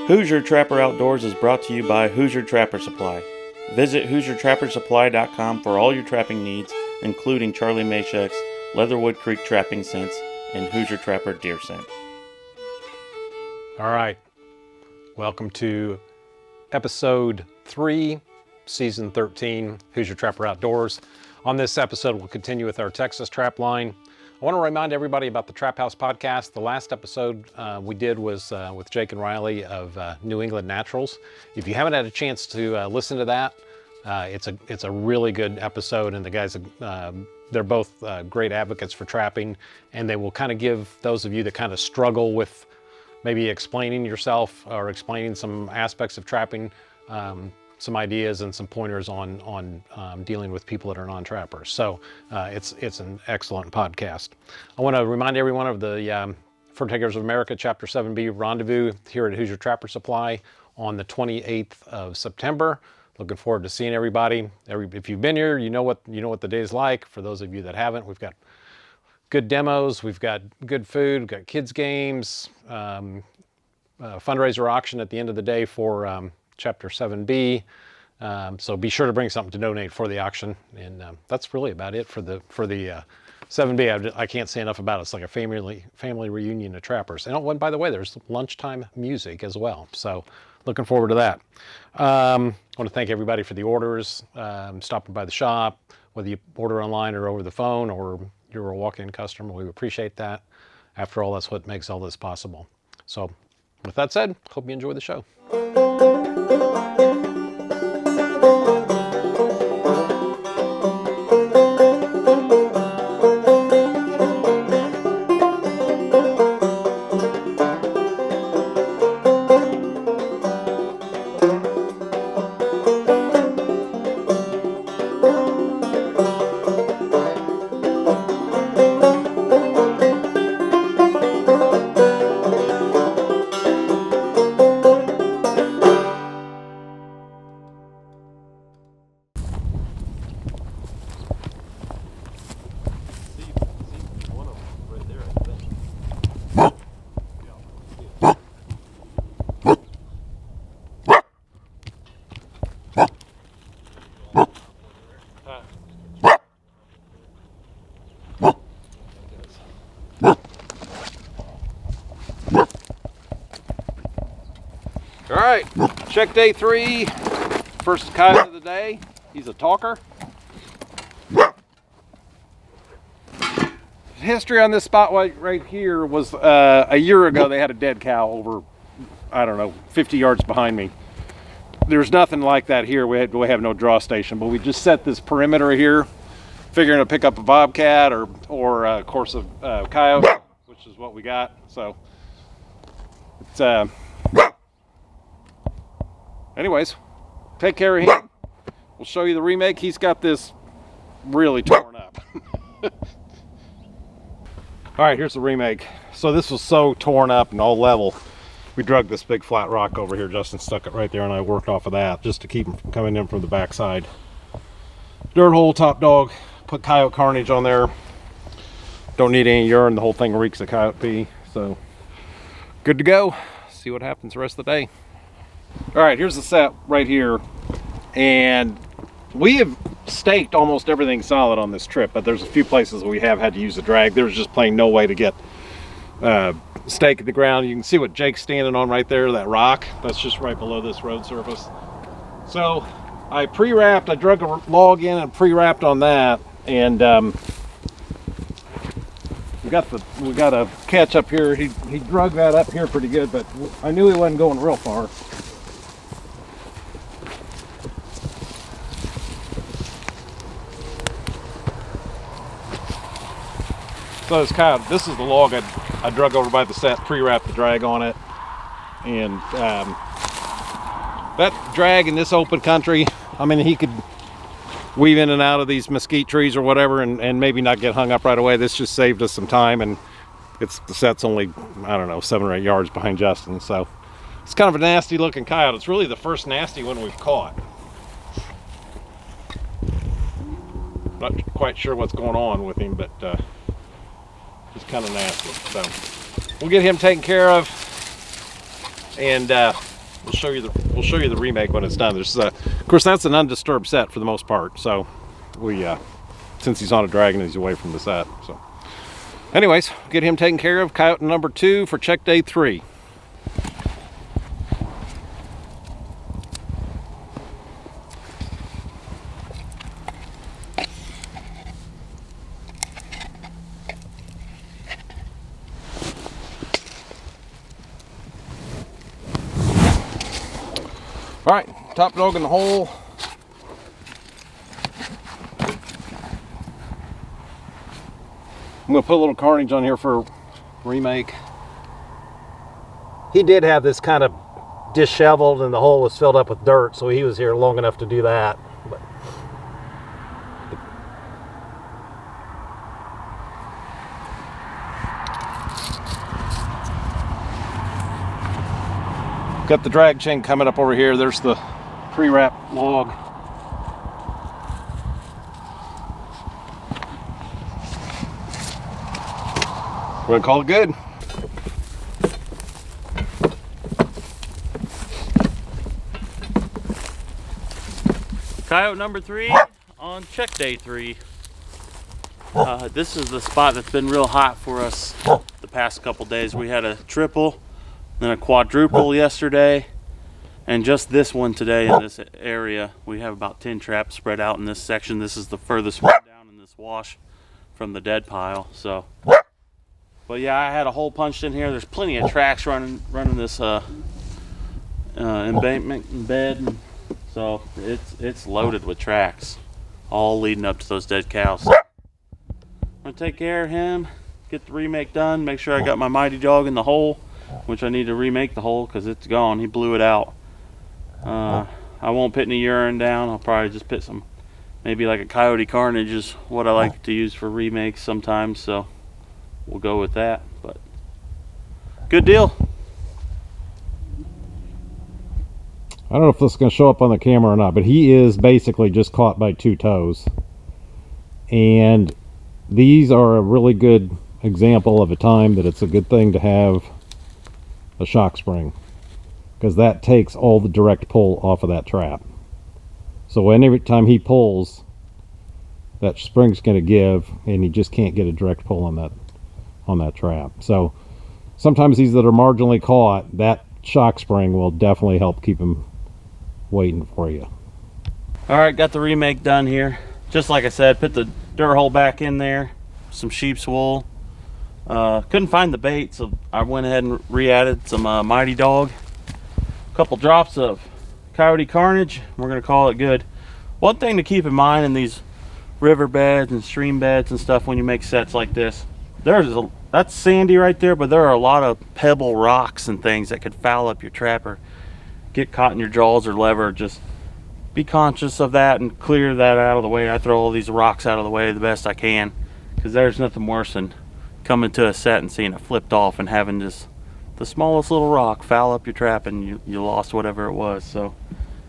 Hoosier Trapper Outdoors is brought to you by Hoosier Trapper Supply. Visit HoosierTrapperSupply.com for all your trapping needs, including Charlie Mashek's Leatherwood Creek trapping scents and Hoosier Trapper deer scent. All right, welcome to Episode 3, Season 13, Hoosier Trapper Outdoors. On this episode, we'll continue with our Texas trap line. I want to remind everybody about the Trap House podcast. The last episode we did was with Jake and Riley of New England Naturals. If you haven't had a chance to listen to that, it's a really good episode, and the guys, they're both great advocates for trapping, and they will kind of give those of you that kind of struggle with maybe explaining yourself or explaining some aspects of trapping, some ideas and some pointers on dealing with people that are non-trappers. So it's an excellent podcast. I want to remind everyone of the Fur Takers of America Chapter 7B rendezvous here at Hoosier Trapper Supply on the 28th of September. Looking forward to seeing everybody. If you've been here, you know what the day is like. For those of you that haven't, we've got good demos, we've got good food, we've got kids games, fundraiser auction at the end of the day for Chapter 7B. So be sure to bring something to donate for the auction. And that's really about it for the 7B. I can't say enough about it. It's like a family reunion of trappers. And by the way, there's lunchtime music as well. So looking forward to that. I want to thank everybody for the orders, stopping by the shop, whether you order online or over the phone or you're a walk-in customer. We appreciate that. After all, that's what makes all this possible. So with that said, hope you enjoy the show. All right, check day 3, first coyote of the day. He's a talker. History on this spot right here was a year ago they had a dead cow over, I don't know, 50 yards behind me. There's nothing like that here. We have no draw station, but we just set this perimeter here, figuring to pick up a bobcat or of course a coyote, which is what we got. So it's anyways, take care of him. We'll show you the remake. He's got this really torn up. All right, here's the remake. So this was so torn up and all level. We drug this big flat rock over here. Justin stuck it right there and I worked off of that just to keep him from coming in from the backside. Dirt hole, top dog, put coyote carnage on there. Don't need any urine. The whole thing reeks of coyote pee. So good to go. See what happens the rest of the day. All right, here's the set right here, and we have staked almost everything solid on this trip, but there's a few places we have had to use a drag. There's just plain no way to get stake in the ground. You can see what Jake's standing on right there, that rock. That's just right below this road surface. So I pre-wrapped, I drug a log in and pre-wrapped on that, and we got a catch up here. He drug that up here pretty good, but I knew he wasn't going real far. So this is the log I drug over by the set, pre-wrapped the drag on it, and that drag in this open country, I mean, he could weave in and out of these mesquite trees or whatever and maybe not get hung up right away. This just saved us some time, and the set's only, I don't know, 7 or 8 yards behind Justin, so it's kind of a nasty looking coyote. It's really the first nasty one we've caught. Not quite sure what's going on with him, but he's kind of nasty. So we'll get him taken care of, and we'll show you the remake when it's done. There's of course, that's an undisturbed set for the most part. So we since he's on a dragon, he's away from the set. So anyways, get him taken care of. Coyote number 2 for check day 3. All right, top dog in the hole. I'm gonna put a little carnage on here for remake. He did have this kind of disheveled and the hole was filled up with dirt, so he was here long enough to do that. But got the drag chain coming up over here. There's the pre-wrap log. We're gonna call it good. Coyote number 3 on check day 3. This is the spot that's been real hot for us the past couple days. We had a triple, then a quadruple yesterday, and just this one today in this area. We have about 10 traps spread out in this section. This is the furthest one down in this wash from the dead pile. So, but yeah, I had a hole punched in here. There's plenty of tracks running this embankment and bed, and so it's loaded with tracks, all leading up to those dead cows. I'm gonna take care of him, get the remake done, make sure I got my mighty dog in the hole, which I need to remake the hole because it's gone. He blew it out. I won't put any urine down. I'll probably just put some, maybe like a Coyote Carnage is what I like to use for remakes sometimes, so we'll go with that. But good deal. I don't know if this is going to show up on the camera or not, but he is basically just caught by 2 toes. And these are a really good example of a time that it's a good thing to have a shock spring, because that takes all the direct pull off of that trap. So every time he pulls, that spring's going to give, and he just can't get a direct pull on that trap. So sometimes these that are marginally caught, that shock spring will definitely help keep him waiting for you. All right, got the remake done here. Just like I said, put the dirt hole back in there, some sheep's wool. Couldn't find the bait, so I went ahead and re-added some Mighty Dog. A couple drops of Coyote Carnage. We're gonna call it good. One thing to keep in mind in these river beds and stream beds and stuff when you make sets like this, that's sandy right there, but there are a lot of pebble rocks and things that could foul up your trap or get caught in your jaws or lever. Just be conscious of that and clear that out of the way. I throw all these rocks out of the way the best I can, because there's nothing worse than coming to a set and seeing it flipped off and having just the smallest little rock foul up your trap and you lost whatever it was. So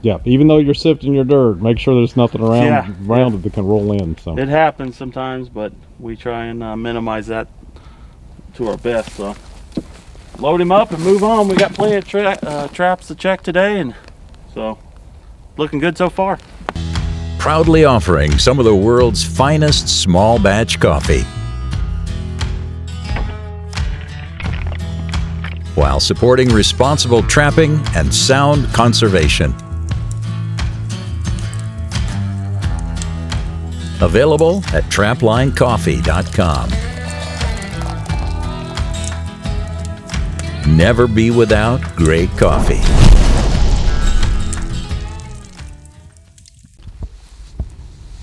yeah, even though you're sifting your dirt, make sure there's nothing around it that can roll in. So it happens sometimes, but we try and minimize that to our best. So load him up and move on. We got plenty of traps to check today, and so looking good so far. Proudly offering some of the world's finest small batch coffee, while supporting responsible trapping and sound conservation. Available at traplinecoffee.com. Never be without great coffee.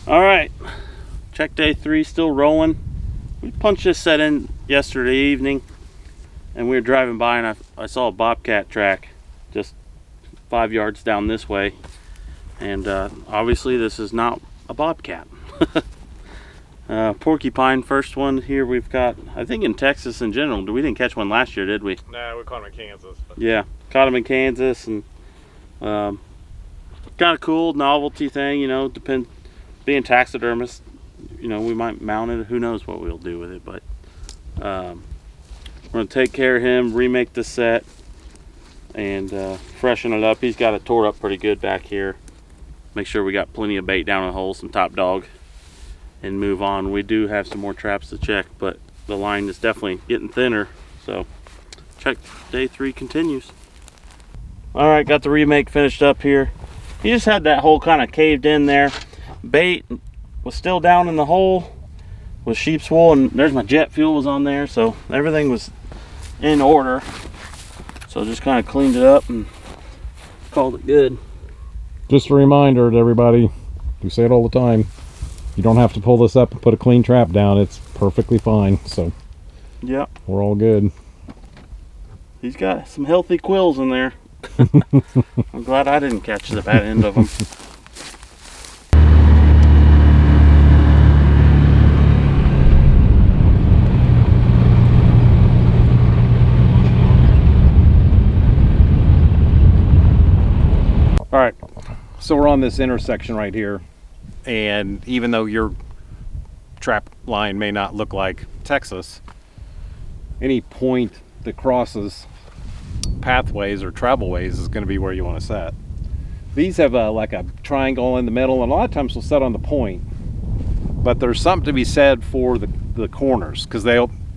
All right, check day 3 still rolling. We punched this set in yesterday evening, and we were driving by and I saw a bobcat track just 5 yards down this way, and obviously this is not a bobcat. Porcupine, first one here we've got, I think in Texas in general. We didn't catch one last year, did we? No, we caught him in Kansas. But yeah, caught him in Kansas, and kind of cool novelty thing, you know. Being taxidermist, you know, we might mount it. Who knows what we'll do with it, but we're gonna take care of him, remake the set, and freshen it up. He's got it tore up pretty good back here. Make sure we got plenty of bait down in the hole, some top dog, and move on. We do have some more traps to check, but the line is definitely getting thinner. So check day 3 continues. All right, got the remake finished up here. He just had that hole kind of caved in there. Bait was still down in the hole with sheep's wool, and there's my jet fuel was on there, so everything was in order. So just kind of cleaned it up and called it good. Just a reminder to everybody, we say it all the time, you don't have to pull this up and put a clean trap down. It's perfectly fine. So yep, we're all good. He's got some healthy quills in there. I'm glad I didn't catch the bad end of them. All right, so we're on this intersection right here, and even though your trap line may not look like Texas, any point that crosses pathways or travelways is going to be where you want to set. These have like a triangle in the middle, and a lot of times they'll set on the point, but there's something to be said for the corners, because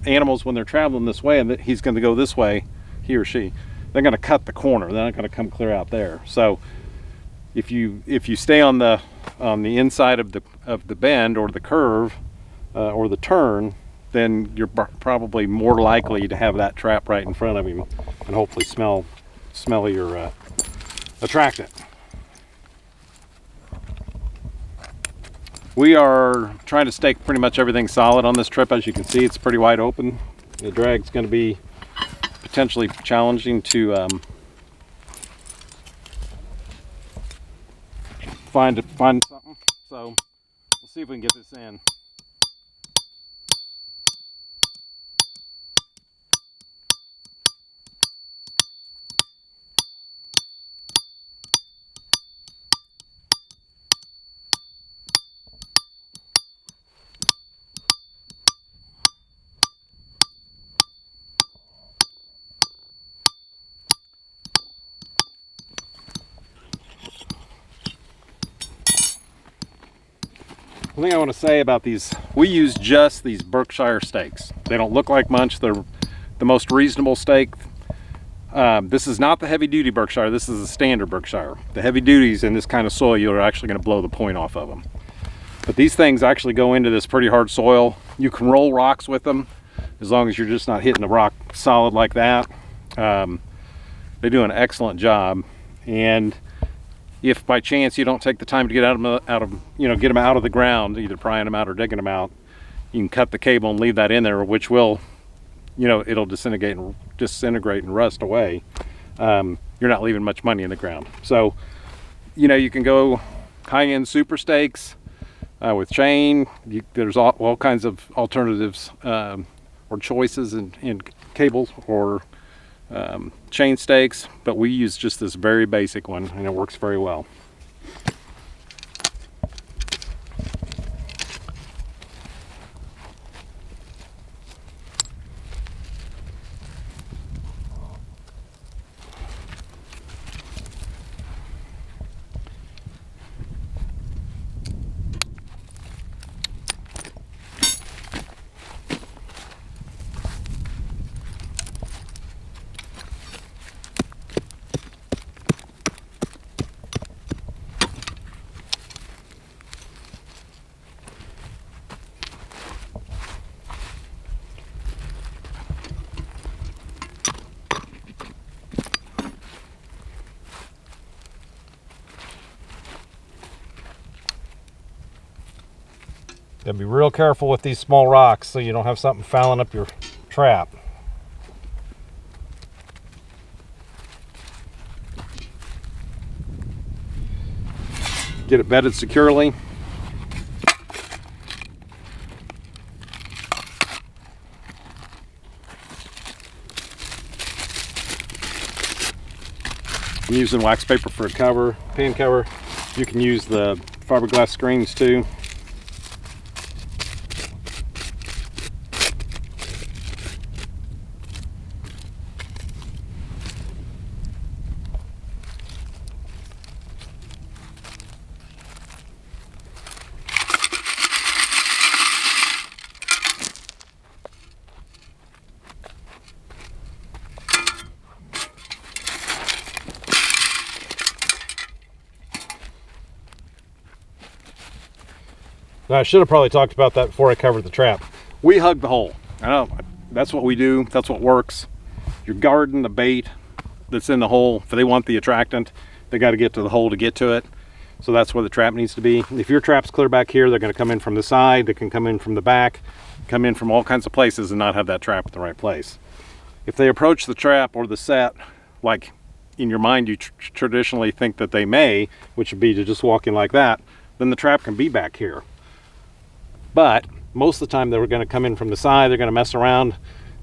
animals, when they're traveling this way and he's going to go this way, he or she, they're going to cut the corner. They're not going to come clear out there. So if you stay on the inside of the bend or the curve or the turn, then you're probably more likely to have that trap right in front of him and hopefully smell your attractant. We are trying to stake pretty much everything solid on this trip. As you can see, it's pretty wide open. The drag's going to be potentially challenging to find something. So we'll see if we can get this in. One thing I want to say about these, we use just these Berkshire stakes. They don't look like much. They're the most reasonable stake. This is not the heavy duty Berkshire. This is the standard Berkshire. The heavy duties in this kind of soil, you're actually going to blow the point off of them. But these things actually go into this pretty hard soil. You can roll rocks with them as long as you're just not hitting the rock solid like that. They do an excellent job. And if by chance you don't take the time to get get them out of the ground, either prying them out or digging them out, you can cut the cable and leave that in there, which will, it'll disintegrate and rust away. You're not leaving much money in the ground. So, you can go high-end super stakes with chain. There's all kinds of alternatives or choices in cables or chain stakes, but we use just this very basic one, and it works very well. Gotta be real careful with these small rocks so you don't have something fouling up your trap. Get it bedded securely. I'm using wax paper for a cover, pan cover. You can use the fiberglass screens too. Now, I should have probably talked about that before I covered the trap. We hug the hole. I know that's what we do. That's what works. You're guarding the bait that's in the hole. If they want the attractant, they got to get to the hole to get to it. So that's where the trap needs to be. If your trap's clear back here, they're going to come in from the side. They can come in from the back, come in from all kinds of places and not have that trap in the right place. If they approach the trap or the set, like in your mind you traditionally think that they may, which would be to just walk in like that, then the trap can be back here. But most of the time they're going to come in from the side, they're going to mess around,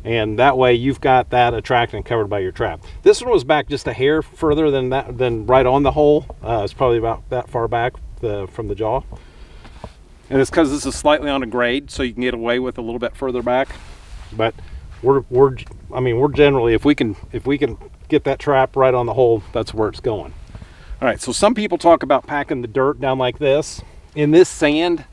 and that way you've got that attractant covered by your trap. This one was back just a hair further than that, than right on the hole. It's probably about that far back from the jaw. And it's because this is slightly on a grade, so you can get away with a little bit further back. But we're generally, if we can get that trap right on the hole, that's where it's going. All right, so some people talk about packing the dirt down like this. In this sand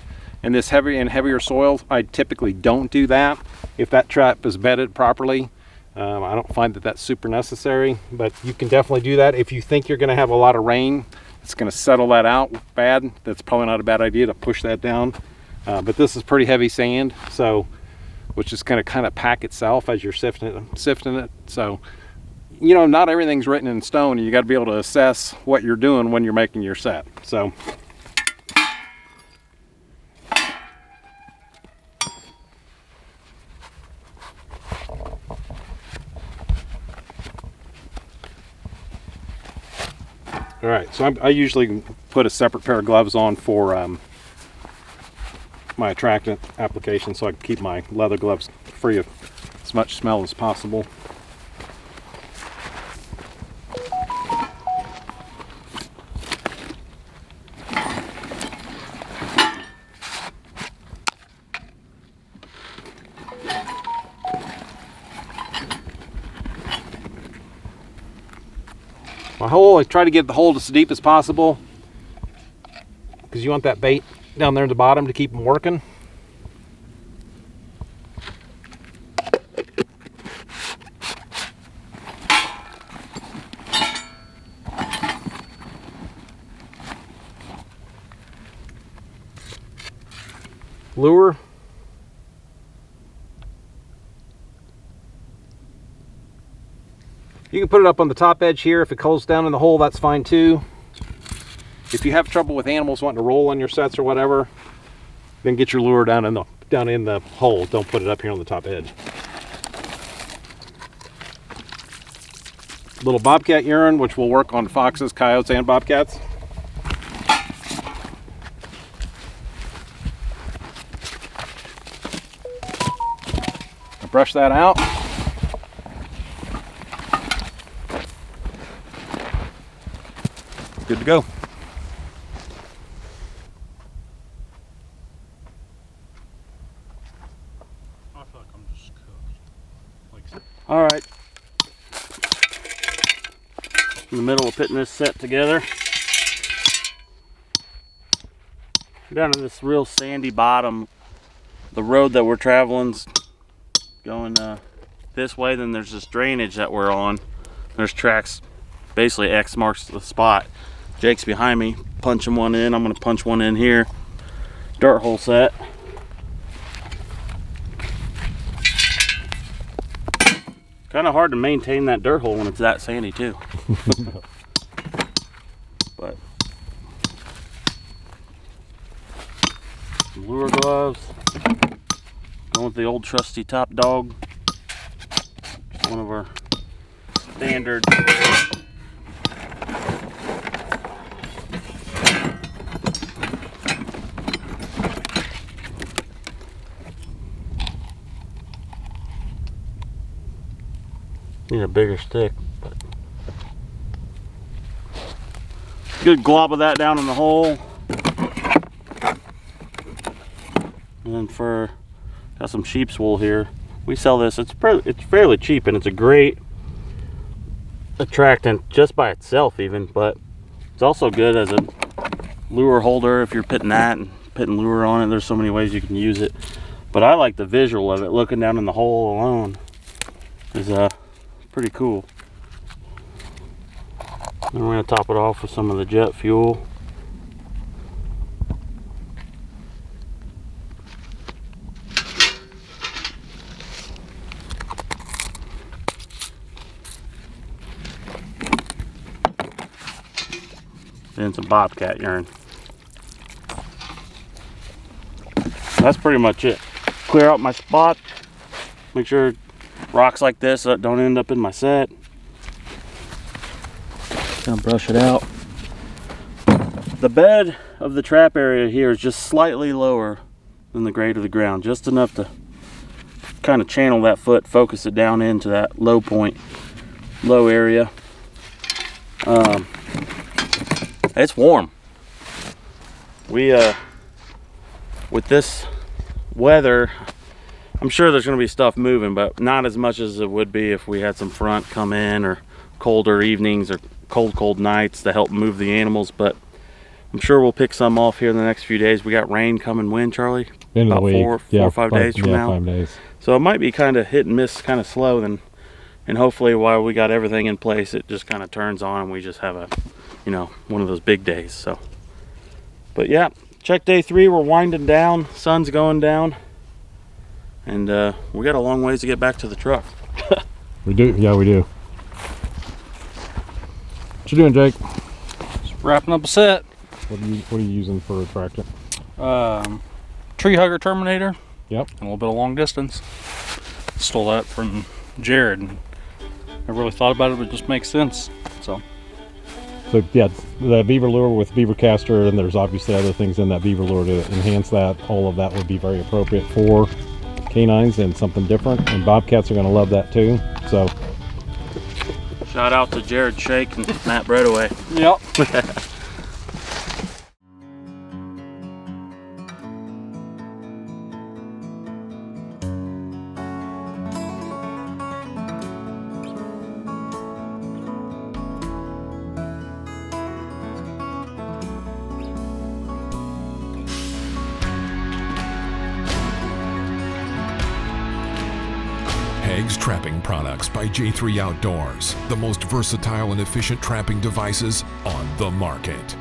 and this heavier soil, I typically don't do that. If that trap is bedded properly, I don't find that that's super necessary, but you can definitely do that. If you think you're gonna have a lot of rain, it's gonna settle that out bad, that's probably not a bad idea to push that down. But this is pretty heavy sand, so which is gonna kind of pack itself as you're sifting it. So, you know, not everything's written in stone. You got to be able to assess what you're doing when you're making your set. So all right, so I usually put a separate pair of gloves on for my attractant application, so I can keep my leather gloves free of as much smell as possible. My hole, I try to get the hole as deep as possible because you want that bait down there at the bottom to keep them working. Lure. You can put it up on the top edge here. If it goes down in the hole, that's fine too. If you have trouble with animals wanting to roll on your sets or whatever, then get your lure down in the hole. Don't put it up here on the top edge. Little bobcat urine, which will work on foxes, coyotes, and bobcats. Brush that out. Good to go. I feel like I'm just cooked. All right. In the middle of putting this set together. Down to this real sandy bottom. The road that we're traveling's going this way. Then there's this drainage that we're on. There's tracks. Basically X marks the spot. Jake's behind me, punching one in. I'm gonna punch one in here. Dirt hole set. Kind of hard to maintain that dirt hole when it's that sandy too. But some lure gloves. Going with the old trusty Top Dog. One of our standard need a bigger stick, but good glob of that down in the hole. And then got some sheep's wool here. We sell this. It's fairly cheap, and it's a great attractant just by itself even, but it's also good as a lure holder if you're putting that and putting lure on it. There's so many ways you can use it, but I like the visual of it. Looking down in the hole alone is pretty cool. Then we're going to top it off with some of the jet fuel. then some bobcat urine. That's pretty much it. Clear out my spot. Make sure rocks like this don't end up in my set. Gonna brush it out. The bed of the trap area here is just slightly lower than the grade of the ground, just enough to kind of channel that foot, focus it down into that low point, low area. It's warm. We with this weather, I'm sure there's going to be stuff moving, but not as much as it would be if we had some front come in, or colder evenings, or cold nights to help move the animals. But I'm sure we'll pick some off here in the next few days. We got rain coming when, Charlie? End of the week. Four or 5 days from now. 5 days. So it might be kind of hit and miss, kind of slow, and hopefully while we got everything in place, it just kind of turns on and we just have a, you know, one of those big days. So, but yeah, check day 3. We're winding down. Sun's going down, and we got a long ways to get back to the truck. We do. Yeah, we do. What you doing, Jake? Just wrapping up a set. What are you using for a tractor? Tree hugger terminator. Yep. And a little bit of long distance. Stole that from Jared. And I really thought about it, but it just makes sense. So yeah, the beaver lure with beaver caster, and there's obviously other things in that beaver lure to enhance that. All of that would be very appropriate for canines and something different. And bobcats are going to love that too. So Shout out to Jared Shake and Matt Breadaway. yep. Hags Trapping Products by J3 Outdoors, the most versatile and efficient trapping devices on the market.